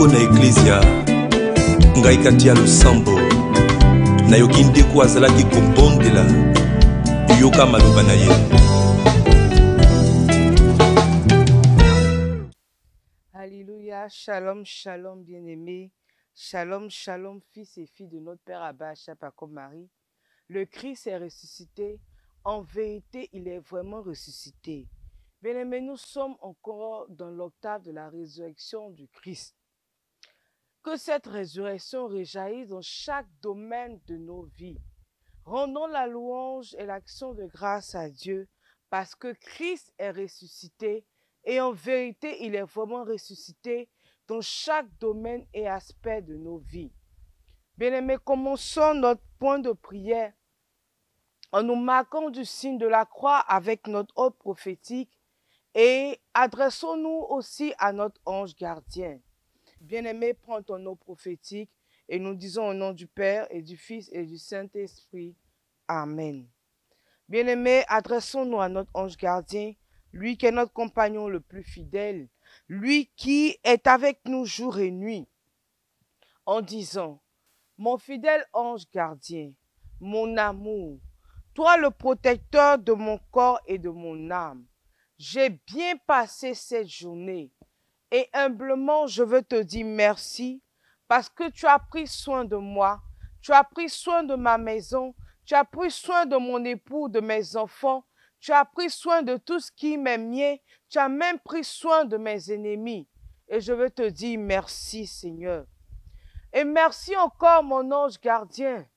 moko na eklezia ngai kati ya losambo nayoki ndeko azalaki kobondela yoka maloba na ye. Alléluia, shalom, shalom bien-aimés, shalom, shalom fils et filles de notre Père Abba Chapako Marie. Le Christ est ressuscité, en vérité il est vraiment ressuscité. Bien-aimés, nous sommes encore dans l'octave de la résurrection du Christ. Que cette résurrection réjaillisse dans chaque domaine de nos vies. Rendons la louange et l'action de grâce à Dieu parce que Christ est ressuscité et en vérité, il est vraiment ressuscité dans chaque domaine et aspect de nos vies. Bien-aimés, commençons notre point de prière en nous marquant du signe de la croix avec notre ordre prophétique et adressons-nous aussi à notre ange gardien. Bien-aimé, prends ton nom prophétique et nous disons au nom du Père et du Fils et du Saint-Esprit. Amen. Bien-aimé, adressons-nous à notre ange gardien, lui qui est notre compagnon le plus fidèle, lui qui est avec nous jour et nuit, en disant, mon fidèle ange gardien, mon amour, toi le protecteur de mon corps et de mon âme, j'ai bien passé cette journée et humblement je veux te dire merci parce que tu as pris soin de moi, tu as pris soin de ma maison, tu as pris soin de mon époux, de mes enfants, tu as pris soin de tout ce qui m'est mien, tu as même pris soin de mes ennemis. Et je veux te dire merci Seigneur. Et merci encore mon ange gardien,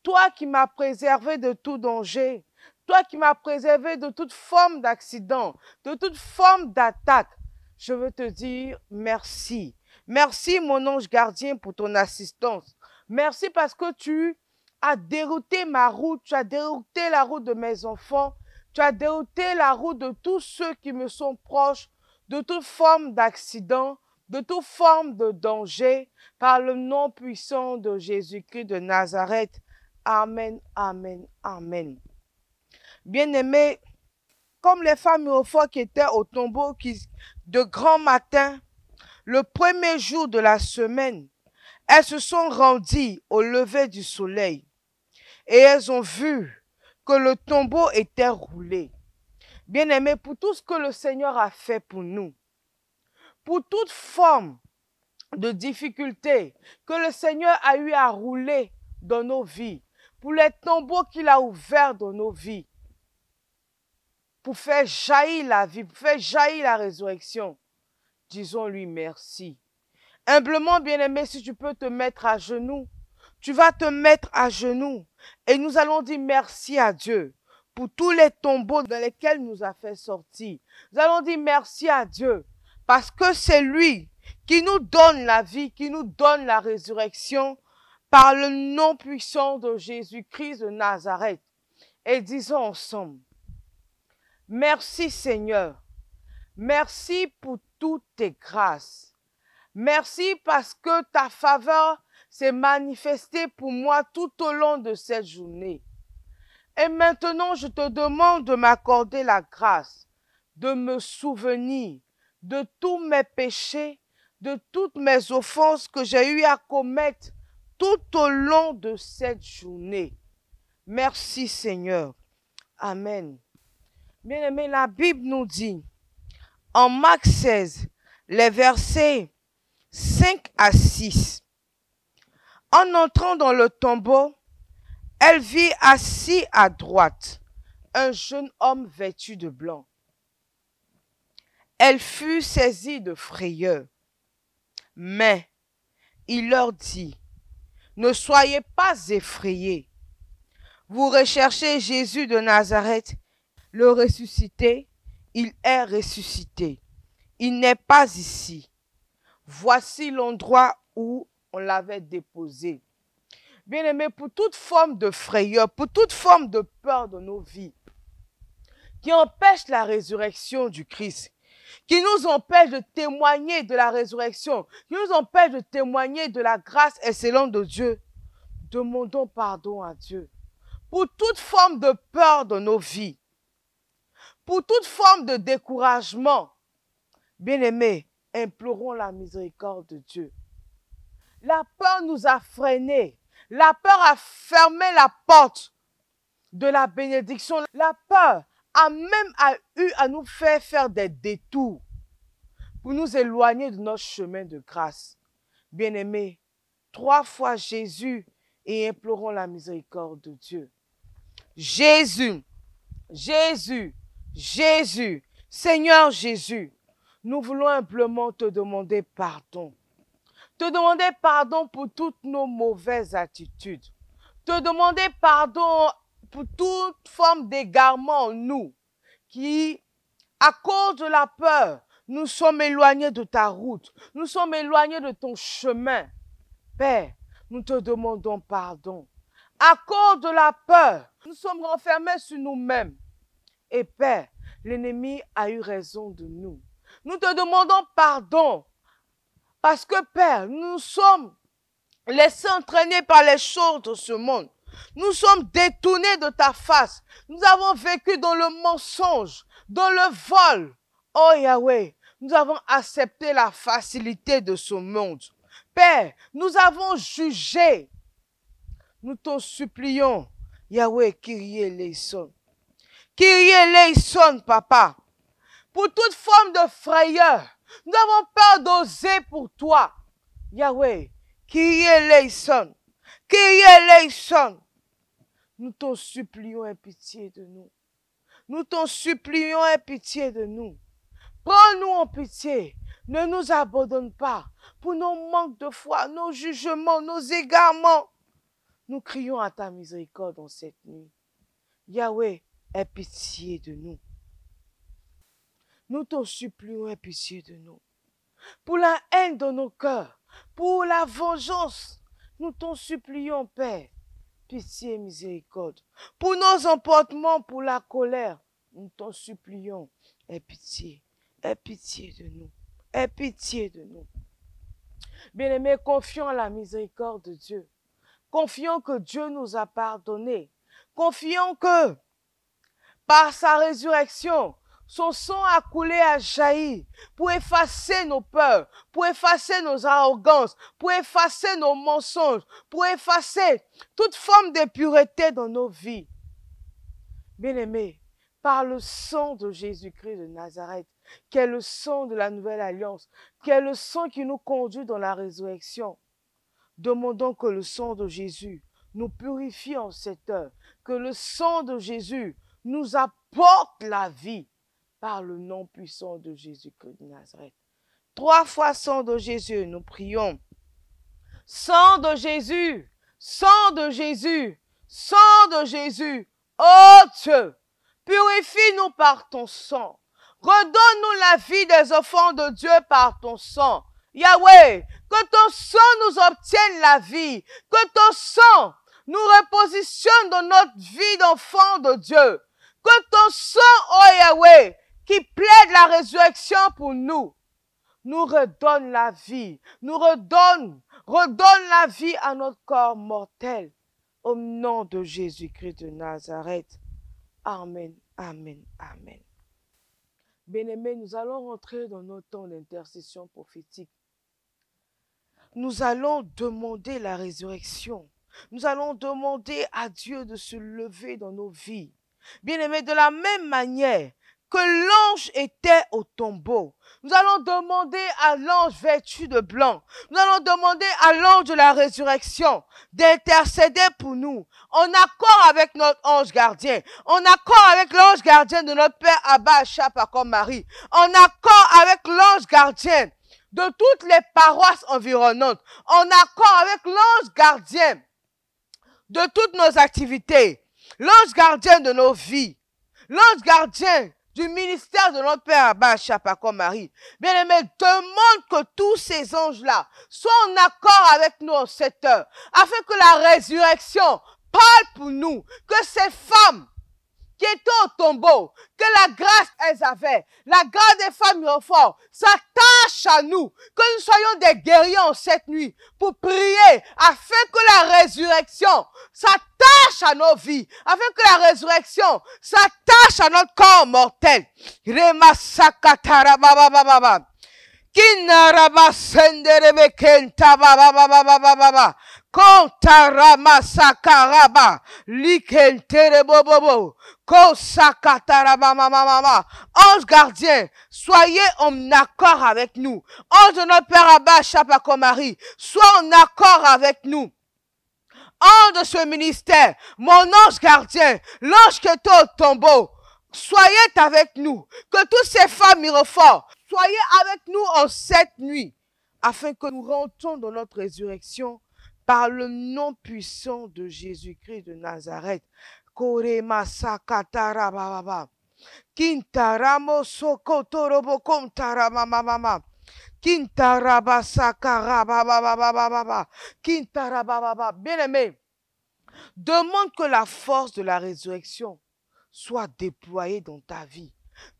toi qui m'as préservé de tout danger, toi qui m'as préservé de toute forme d'accident, de toute forme d'attaque. Je veux te dire merci. Merci mon ange gardien pour ton assistance. Merci parce que tu as dérouté ma route, tu as dérouté la route de mes enfants, tu as dérouté la route de tous ceux qui me sont proches, de toute forme d'accident, de toute forme de danger, par le nom puissant de Jésus-Christ de Nazareth. Amen, amen, amen. Bien-aimés, comme les femmes mirophores qui étaient au tombeau de grand matin, le premier jour de la semaine, elles se sont rendues au lever du soleil et elles ont vu que le tombeau était roulé. Bien-aimés, pour tout ce que le Seigneur a fait pour nous, pour toute forme de difficulté que le Seigneur a eu à rouler dans nos vies, pour les tombeaux qu'il a ouverts dans nos vies, pour faire jaillir la vie, pour faire jaillir la résurrection, disons-lui merci. Humblement, bien-aimé, si tu peux te mettre à genoux, tu vas te mettre à genoux et nous allons dire merci à Dieu pour tous les tombeaux dans lesquels il nous a fait sortir. Nous allons dire merci à Dieu parce que c'est lui qui nous donne la vie, qui nous donne la résurrection par le nom puissant de Jésus-Christ de Nazareth. Et disons ensemble, merci Seigneur, merci pour toutes tes grâces. Merci parce que ta faveur s'est manifestée pour moi tout au long de cette journée. Et maintenant, je te demande de m'accorder la grâce, de me souvenir de tous mes péchés, de toutes mes offenses que j'ai eu à commettre tout au long de cette journée. Merci Seigneur. Amen. Bien-aimés, la Bible nous dit, en Marc 16, les versets 5 à 6. En entrant dans le tombeau, elle vit assis à droite un jeune homme vêtu de blanc. Elle fut saisie de frayeur. Mais il leur dit, ne soyez pas effrayés. Vous recherchez Jésus de Nazareth, le ressuscité. Il est ressuscité. Il n'est pas ici. Voici l'endroit où on l'avait déposé. Bien-aimés, pour toute forme de frayeur, pour toute forme de peur de nos vies, qui empêche la résurrection du Christ, qui nous empêche de témoigner de la résurrection, qui nous empêche de témoigner de la grâce excellente de Dieu, demandons pardon à Dieu. Pour toute forme de peur de nos vies, pour toute forme de découragement, bien-aimés, implorons la miséricorde de Dieu. La peur nous a freinés. La peur a fermé la porte de la bénédiction. La peur a même eu à nous faire des détours pour nous éloigner de notre chemin de grâce. Bien-aimés, 3 fois Jésus et implorons la miséricorde de Dieu. Jésus, Jésus, Jésus, Seigneur Jésus, nous voulons humblement te demander pardon. Te demander pardon pour toutes nos mauvaises attitudes. Te demander pardon pour toute forme d'égarement en nous qui, à cause de la peur, nous sommes éloignés de ta route. Nous sommes éloignés de ton chemin. Père, nous te demandons pardon. À cause de la peur, nous sommes renfermés sur nous-mêmes. Et Père, l'ennemi a eu raison de nous. Nous te demandons pardon. Parce que Père, nous sommes laissés entraîner par les choses de ce monde. Nous sommes détournés de ta face. Nous avons vécu dans le mensonge, dans le vol. Oh Yahweh, nous avons accepté la facilité de ce monde. Père, nous avons jugé. Nous t'en supplions, Yahweh, Kyrie eleison. Kyrie eleison, Papa. Pour toute forme de frayeur, nous avons peur d'oser pour toi. Yahweh, Kyrie eleison. Kyrie eleison. Nous t'en supplions, aie pitié de nous. Nous t'en supplions, aie pitié de nous. Prends-nous en pitié. Ne nous abandonne pas pour nos manques de foi, nos jugements, nos égarements. Nous crions à ta miséricorde en cette nuit. Yahweh, aie pitié de nous. Nous t'en supplions, aie pitié de nous. Pour la haine de nos cœurs, pour la vengeance, nous t'en supplions, Père. Pitié et miséricorde. Pour nos emportements, pour la colère, nous t'en supplions. Aie pitié de nous. Aie pitié de nous. Bien-aimés, confions à la miséricorde de Dieu. Confions que Dieu nous a pardonné. Confions que par sa résurrection, son sang a coulé, a jailli pour effacer nos peurs, pour effacer nos arrogances, pour effacer nos mensonges, pour effacer toute forme d'impureté dans nos vies. Bien-aimés, par le sang de Jésus-Christ de Nazareth, qui est le sang de la nouvelle alliance, qui est le sang qui nous conduit dans la résurrection, demandons que le sang de Jésus nous purifie en cette heure, que le sang de Jésus nous apporte la vie par le nom puissant de Jésus-Christ de Nazareth. 3 fois sang de Jésus, nous prions. Sang de Jésus, sang de Jésus, sang de Jésus, oh Dieu, purifie-nous par ton sang. Redonne-nous la vie des enfants de Dieu par ton sang. Yahweh, que ton sang nous obtienne la vie, que ton sang nous repositionne dans notre vie d'enfant de Dieu, que ton sang, oh Yahweh, qui plaide la résurrection pour nous, nous redonne la vie, nous redonne la vie à notre corps mortel, au nom de Jésus-Christ de Nazareth. Amen, amen, amen. Bien-aimés, nous allons rentrer dans notre temps d'intercession prophétique. Nous allons demander la résurrection. Nous allons demander à Dieu de se lever dans nos vies. Bien-aimés, de la même manière que l'ange était au tombeau, nous allons demander à l'ange vêtu de blanc, nous allons demander à l'ange de la résurrection d'intercéder pour nous, en accord avec notre ange gardien, en accord avec l'ange gardien de notre Père Abba Chapakom Marie, en accord avec l'ange gardien de toutes les paroisses environnantes, en accord avec l'ange gardien de toutes nos activités, l'ange gardien de nos vies, l'ange gardien du ministère de notre Père Abba Chapakom Marie. Bien-aimé, demande que tous ces anges-là soient en accord avec nous en cette heure, afin que la résurrection parle pour nous, que ces femmes qui étaient au tombeau, que la grâce elles avaient, la grâce des femmes et enfants, s'attache à nous, que nous soyons des guerriers en cette nuit pour prier afin que la résurrection s'attache à nos vies, afin que la résurrection s'attache à notre corps mortel. Kinaraba senderebe kenta baba baba baba baba. Kontarama sakaraba. Likentere bobobo. Kosakataraba mama mama. Ange gardien, soyez en accord avec nous. Ange de notre Père Abba, Chapako Marie, sois en accord avec nous. Ange de ce ministère, mon ange gardien, l'ange qui est au tombeau, soyez avec nous. Que toutes ces femmes miroforts, soyez avec nous en cette nuit, afin que nous rentrons dans notre résurrection par le nom puissant de Jésus-Christ de Nazareth. Korema sakatara baba. Kintaramo sokotorobo kontarama mama. Kintaraba sakaraba baba baba. Kintaraba baba. Bien-aimé, demande que la force de la résurrection soit déployée dans ta vie.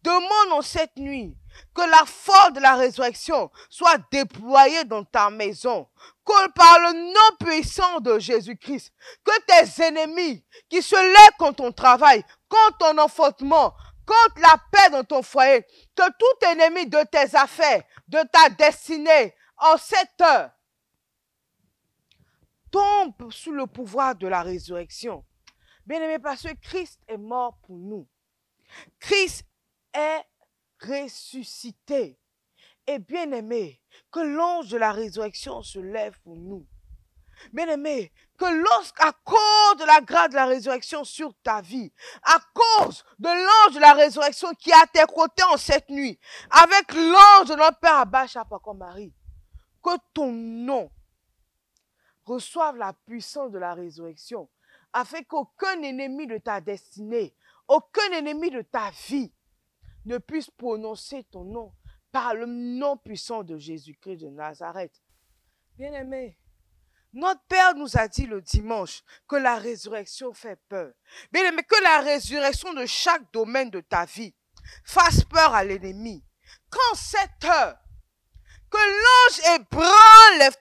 Demande en cette nuit que la force de la résurrection soit déployée dans ta maison. Que par le nom puissant de Jésus-Christ, que tes ennemis qui se lèvent contre ton travail, contre ton enfantement, contre la paix dans ton foyer, que tout ennemi de tes affaires, de ta destinée, en cette heure, tombe sous le pouvoir de la résurrection. Bien-aimé, parce que Christ est mort pour nous. Christ est ressuscité. Et bien-aimé, que l'ange de la résurrection se lève pour nous. Bien-aimé, que lorsqu'à cause de la grâce de la résurrection sur ta vie, à cause de l'ange de la résurrection qui est à tes côtés en cette nuit, avec l'ange de notre Père Abba, Chapako Marie, que ton nom reçoive la puissance de la résurrection, afin qu'aucun ennemi de ta destinée, aucun ennemi de ta vie ne puisse prononcer ton nom par le nom puissant de Jésus-Christ de Nazareth. Bien-aimé, notre Père nous a dit le dimanche que la résurrection fait peur. Bien-aimé, que la résurrection de chaque domaine de ta vie fasse peur à l'ennemi. Qu'en cette heure, que l'ange ébranle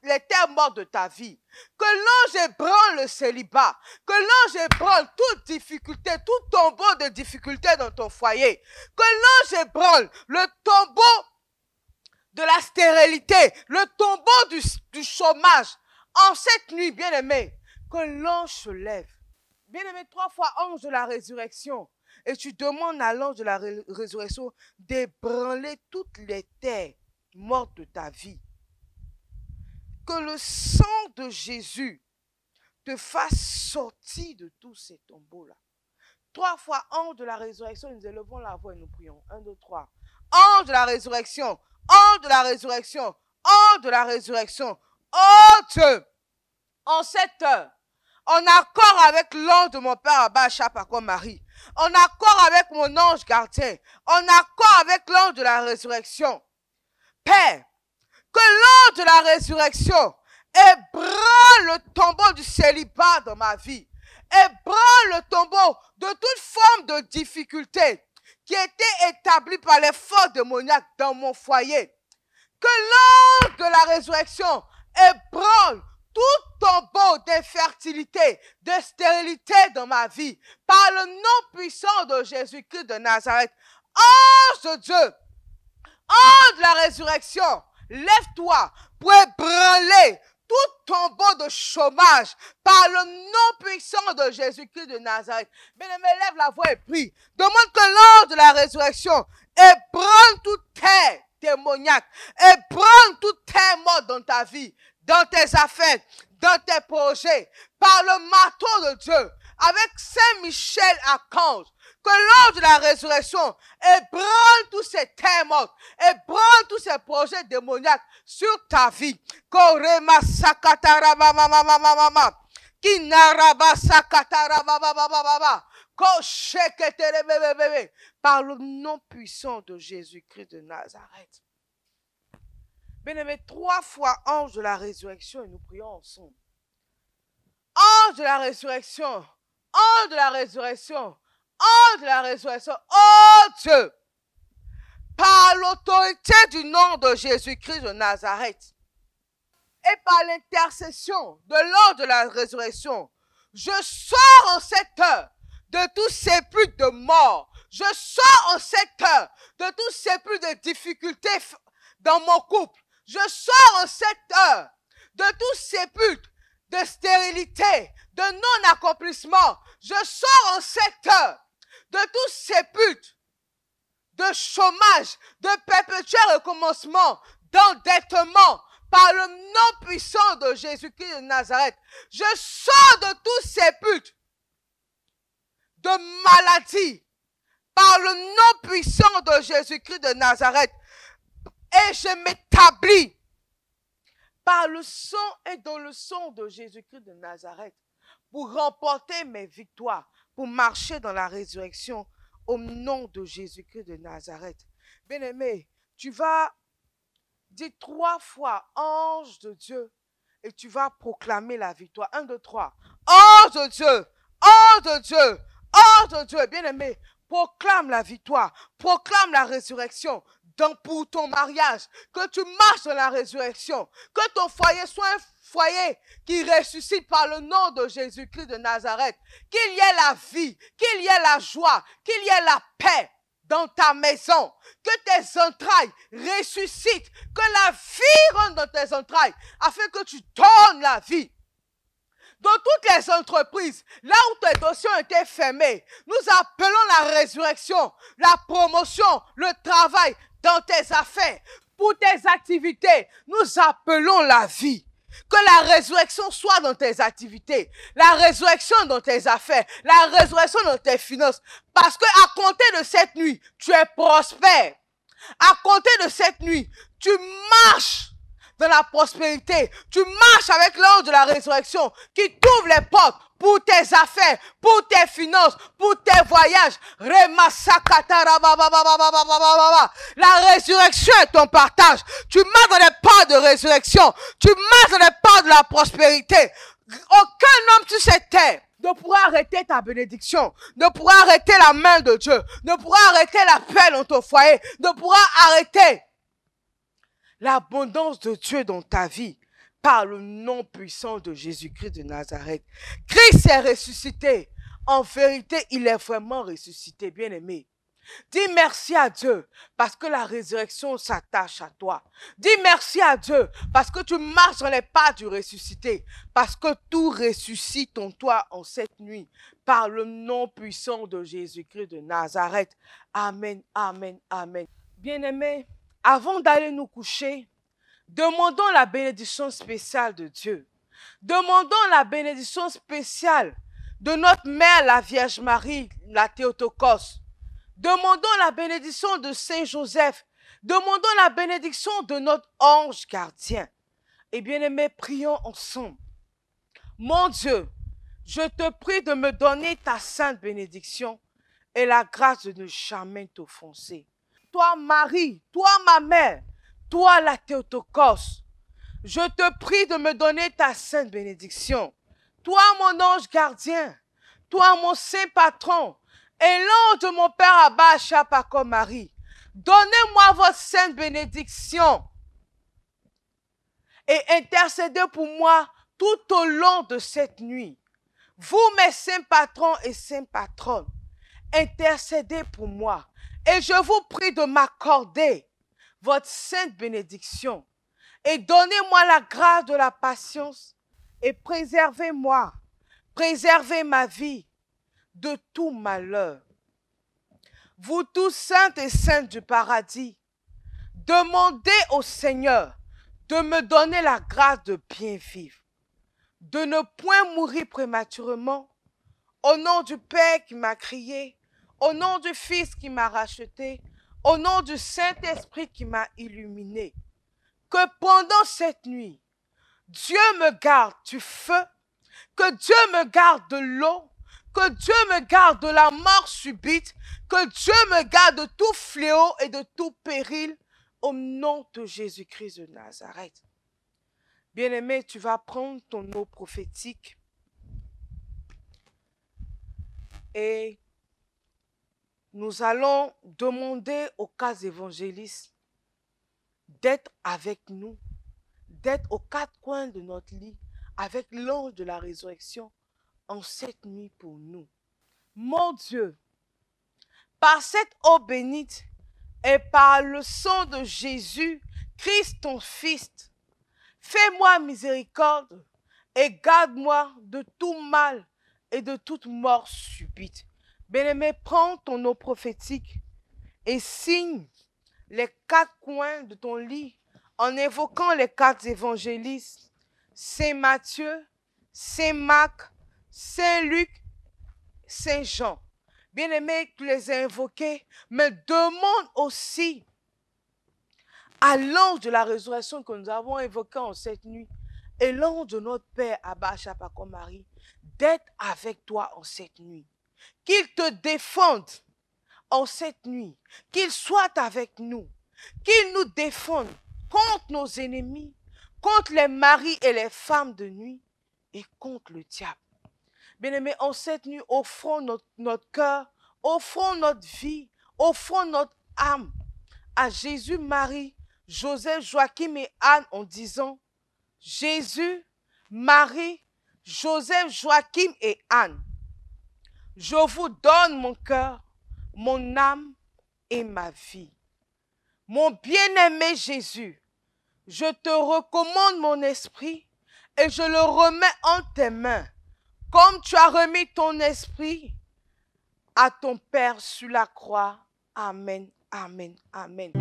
les terres mortes de ta vie. Que l'ange ébranle le célibat. Que l'ange ébranle toute difficulté, tout tombeau de difficulté dans ton foyer. Que l'ange ébranle le tombeau de la stérilité, le tombeau du chômage. En cette nuit, bien-aimé, que l'ange se lève. Bien-aimé, 3 fois ange de la résurrection. Et tu demandes à l'ange de la résurrection d'ébranler toutes les terres morte de ta vie. Que le sang de Jésus te fasse sortir de tous ces tombeaux-là. 3 fois ange de la résurrection, nous élevons la voix et nous prions. 1, 2, 3. Ange de la résurrection, ange de la résurrection, ange de la résurrection. Oh Dieu, en cette heure, en accord avec l'ange de mon Père Abba, Chapako Marie, en accord avec mon ange gardien, en accord avec l'ange de la résurrection, Père, que l'ange de la résurrection ébranle le tombeau du célibat dans ma vie, ébranle le tombeau de toute forme de difficulté qui était établie par les forces démoniaques dans mon foyer. Que l'ange de la résurrection ébranle tout tombeau d'infertilité, de stérilité dans ma vie, par le nom puissant de Jésus-Christ de Nazareth. Ange de Dieu, ange de la résurrection, lève-toi pour ébranler tout tombeau de chômage par le nom puissant de Jésus-Christ de Nazareth. Bien-aimé, lève la voix et prie. Demande que l'ange de la résurrection ébranle toute terre démoniaque, ébranle toute terre morte dans ta vie, dans tes affaires, dans tes projets, par le marteau de Dieu, avec Saint-Michel Archange. Que l'ange de la résurrection ébranle tous ces terres mortes, ébranle tous ces projets démoniaques sur ta vie. Korema sakatara mama mama mama. Kinaraba sakatara baba baba baba. Kosheketere bebe bebe. Par le nom puissant de Jésus-Christ de Nazareth. Bien-aimé, 3 fois ange de la résurrection et nous prions ensemble. Ange de la résurrection, ange de la résurrection, ange de la résurrection, oh Dieu, par l'autorité du nom de Jésus-Christ de Nazareth et par l'intercession de l'ange de la résurrection, je sors en cette heure de tous ces pluies de mort. Je sors en cette heure de tous ces pluies de difficultés dans mon couple. Je sors en cette heure de tout sépulcre de stérilité, de non-accomplissement. Je sors en cette heure de tout sépulcre de chômage, de perpétuel recommencement, d'endettement, par le nom puissant de Jésus-Christ de Nazareth. Je sors de tout sépulcre de maladie, par le nom puissant de Jésus-Christ de Nazareth. Et je m'établis par le sang et dans le sang de Jésus-Christ de Nazareth pour remporter mes victoires, pour marcher dans la résurrection au nom de Jésus-Christ de Nazareth. Bien-aimé, tu vas dire 3 fois ange de Dieu et tu vas proclamer la victoire. 1, 2, 3. Ange de Dieu, ange de Dieu, ange de Dieu. Bien-aimé, proclame la victoire, proclame la résurrection. Pour ton mariage, que tu marches dans la résurrection, que ton foyer soit un foyer qui ressuscite par le nom de Jésus-Christ de Nazareth, qu'il y ait la vie, qu'il y ait la joie, qu'il y ait la paix dans ta maison, que tes entrailles ressuscitent, que la vie rentre dans tes entrailles, afin que tu donnes la vie. Dans toutes les entreprises, là où tes dossiers ont été fermés, nous appelons la résurrection, la promotion, le travail, dans tes affaires, pour tes activités, nous appelons la vie. Que la résurrection soit dans tes activités, la résurrection dans tes affaires, la résurrection dans tes finances. Parce que à compter de cette nuit, tu es prospère. À compter de cette nuit, tu marches dans la prospérité. Tu marches avec l'ange de la résurrection qui t'ouvre les portes pour tes affaires, pour tes finances, pour tes voyages. La résurrection est ton partage. Tu marches dans les pas de résurrection. Tu marches dans les pas de la prospérité. Aucun homme sur cette terre ne pourra arrêter ta bénédiction, ne pourra arrêter la main de Dieu, ne pourra arrêter la paix dans ton foyer, ne pourra arrêter l'abondance de Dieu dans ta vie par le nom puissant de Jésus-Christ de Nazareth. Christ est ressuscité. En vérité, il est vraiment ressuscité, bien-aimé. Dis merci à Dieu parce que la résurrection s'attache à toi. Dis merci à Dieu parce que tu marches dans les pas du ressuscité. Parce que tout ressuscite en toi en cette nuit par le nom puissant de Jésus-Christ de Nazareth. Amen, amen, amen. Bien-aimé, avant d'aller nous coucher, demandons la bénédiction spéciale de Dieu. Demandons la bénédiction spéciale de notre mère, la Vierge Marie, la Théotokos. Demandons la bénédiction de Saint Joseph. Demandons la bénédiction de notre ange gardien. Et bien-aimés, prions ensemble. Mon Dieu, je te prie de me donner ta sainte bénédiction et la grâce de ne jamais t'offenser. Toi, Marie, toi, ma mère, toi, la Théotokos, je te prie de me donner ta sainte bénédiction. Toi, mon ange gardien, toi, mon saint patron, et l'ange de mon Père Abba, Chapako Marie, donnez-moi votre sainte bénédiction et intercédez pour moi tout au long de cette nuit. Vous, mes saints patrons et saintes patronnes, intercédez pour moi. Et je vous prie de m'accorder votre sainte bénédiction et donnez-moi la grâce de la patience et préservez-moi, préservez ma vie de tout malheur. Vous tous saints et saintes du paradis, demandez au Seigneur de me donner la grâce de bien vivre, de ne point mourir prématurément, au nom du Père qui m'a crié, au nom du Fils qui m'a racheté, au nom du Saint-Esprit qui m'a illuminé. Que pendant cette nuit, Dieu me garde du feu, que Dieu me garde de l'eau, que Dieu me garde de la mort subite, que Dieu me garde de tout fléau et de tout péril, au nom de Jésus-Christ de Nazareth. Bien-aimé, tu vas prendre ton eau prophétique et nous allons demander aux 4 évangélistes d'être avec nous, d'être aux 4 coins de notre lit, avec l'ange de la résurrection en cette nuit pour nous. Mon Dieu, par cette eau bénite et par le sang de Jésus Christ ton Fils, fais-moi miséricorde et garde-moi de tout mal et de toute mort subite. Bien-aimé, prends ton eau prophétique et signe les 4 coins de ton lit en évoquant les 4 évangélistes, Saint Matthieu, Saint Marc, Saint Luc, Saint Jean. Bien-aimé, tu les as invoqués, mais demande aussi à l'ange de la résurrection que nous avons évoqué en cette nuit et l'ange de notre Père, Abba Chapako Marie, d'être avec toi en cette nuit. Qu'il te défende en cette nuit, qu'il soit avec nous, qu'il nous défende contre nos ennemis, contre les maris et les femmes de nuit et contre le diable. Bien-aimés, en cette nuit, offrons notre cœur, offrons notre vie, offrons notre âme à Jésus, Marie, Joseph, Joachim et Anne en disant: Jésus, Marie, Joseph, Joachim et Anne, je vous donne mon cœur, mon âme et ma vie. Mon bien-aimé Jésus, je te recommande mon esprit et je le remets en tes mains, comme tu as remis ton esprit à ton Père sur la croix. Amen, amen, amen.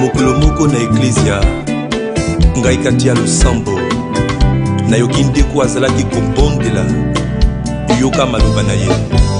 mokolo moko na eklezia ngai kati ya losambo nayoki ndeko azalaki kobondela yoka maloba na ye.